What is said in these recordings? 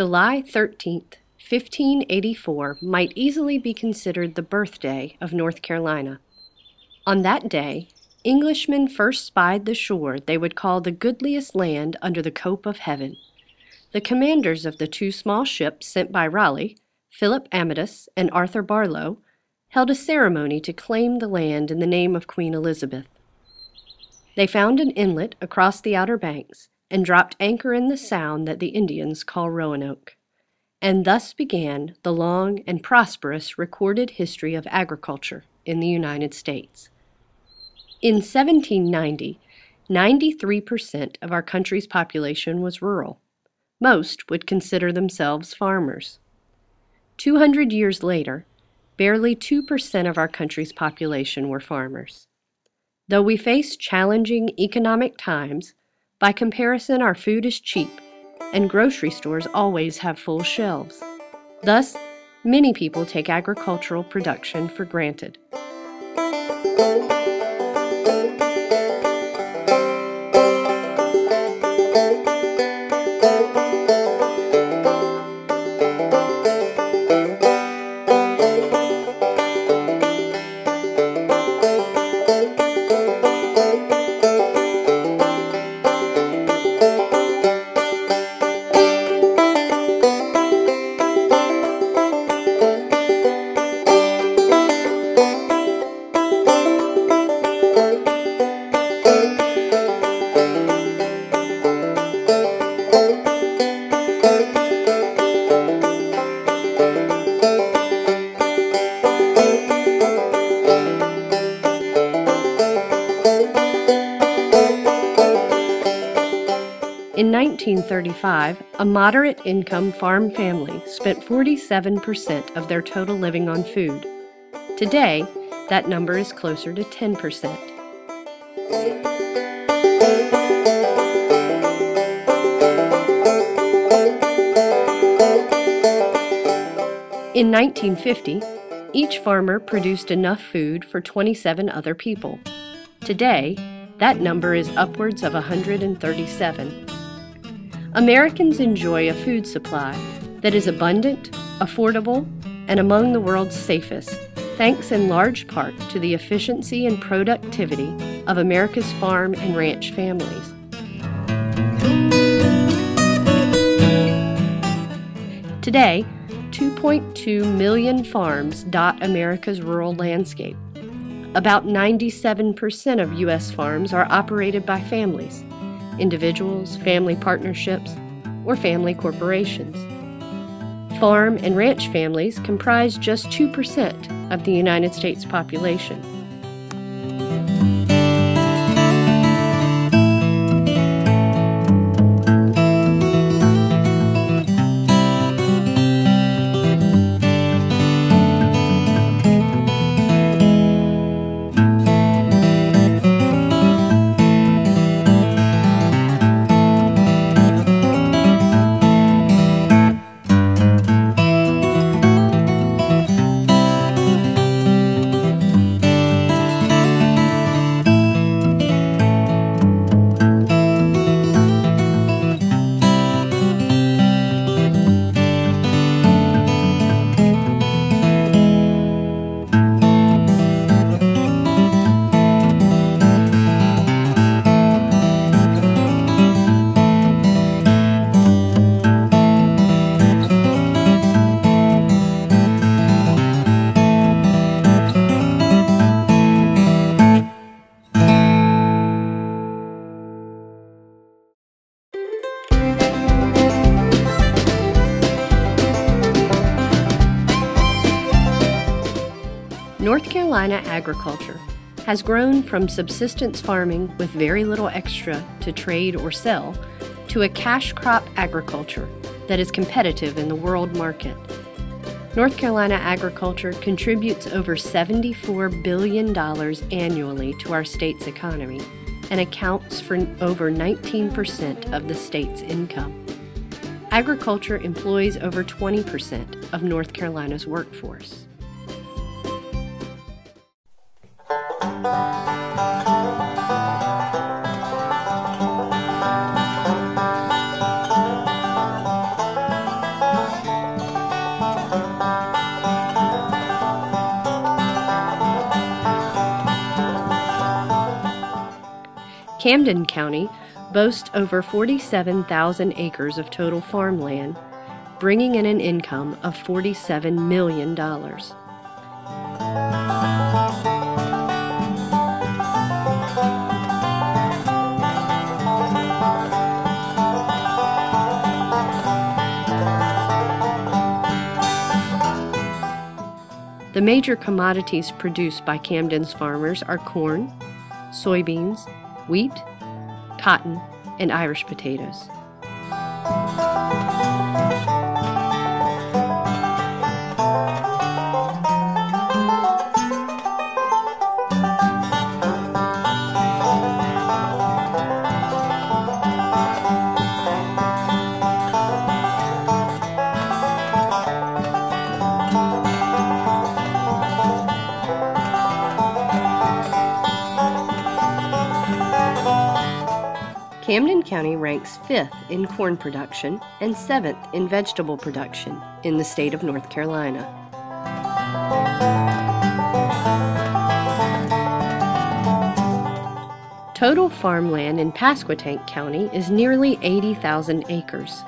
July 13th, 1584 might easily be considered the birthday of North Carolina. On that day, Englishmen first spied the shore they would call the goodliest land under the cope of heaven. The commanders of the two small ships sent by Raleigh, Philip Amadis and Arthur Barlow, held a ceremony to claim the land in the name of Queen Elizabeth. They found an inlet across the Outer Banks and dropped anchor in the sound that the Indians call Roanoke. And thus began the long and prosperous recorded history of agriculture in the United States. In 1790, 93% of our country's population was rural. Most would consider themselves farmers. 200 years later, barely 2% of our country's population were farmers. Though we face challenging economic times, by comparison our food is cheap, and grocery stores always have full shelves. Thus, many people take agricultural production for granted. In 1935, a moderate-income farm family spent 47% of their total living on food. Today, that number is closer to 10%. In 1950, each farmer produced enough food for 27 other people. Today, that number is upwards of 137. Americans enjoy a food supply that is abundant, affordable, and among the world's safest, thanks in large part to the efficiency and productivity of America's farm and ranch families. Today, 2.2 million farms dot America's rural landscape. About 97% of U.S. farms are operated by families, individuals, family partnerships, or family corporations. Farm and ranch families comprise just 2% of the United States population. North Carolina agriculture has grown from subsistence farming with very little extra to trade or sell to a cash crop agriculture that is competitive in the world market. North Carolina agriculture contributes over $74 billion annually to our state's economy and accounts for over 19% of the state's income. Agriculture employs over 20% of North Carolina's workforce. Camden County boasts over 47,000 acres of total farmland, bringing in an income of $47 million. The major commodities produced by Camden's farmers are corn, soybeans, wheat, cotton, and Irish potatoes. Camden County ranks 5th in corn production and 7th in vegetable production in the state of North Carolina. Total farmland in Pasquotank County is nearly 80,000 acres.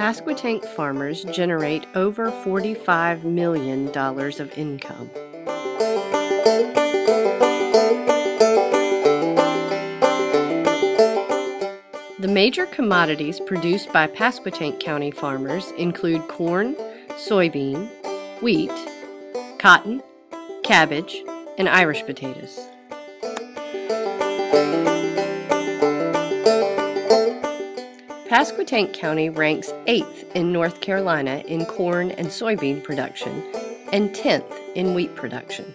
Pasquotank farmers generate over $45 million of income. The major commodities produced by Pasquotank County farmers include corn, soybean, wheat, cotton, cabbage, and Irish potatoes. Pasquotank County ranks 8th in North Carolina in corn and soybean production and 10th in wheat production.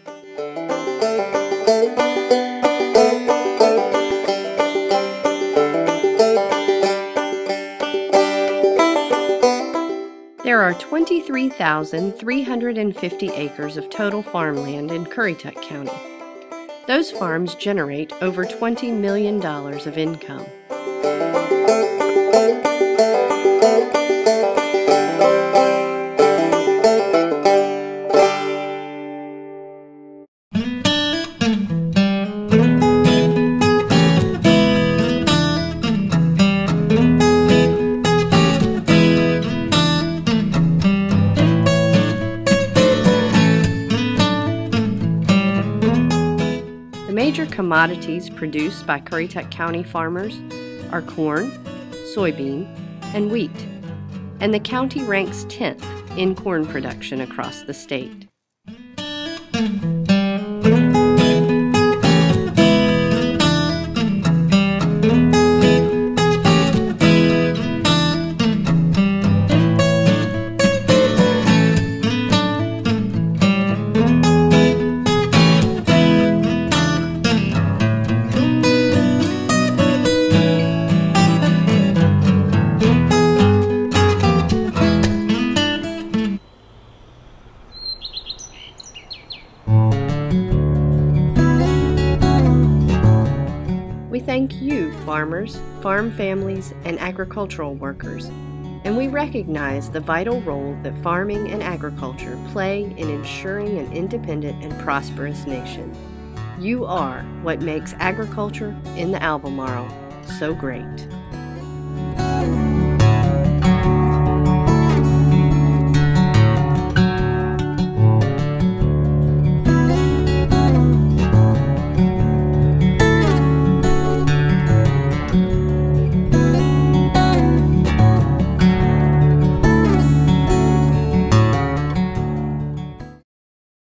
There are 23,350 acres of total farmland in Currituck County. Those farms generate over $20 million of income. The major commodities produced by Currituck County farmers are corn, soybean, and wheat, and the county ranks 10th in corn production across the state. We thank you, farmers, farm families, and agricultural workers, and we recognize the vital role that farming and agriculture play in ensuring an independent and prosperous nation. You are what makes agriculture in the Albemarle so great.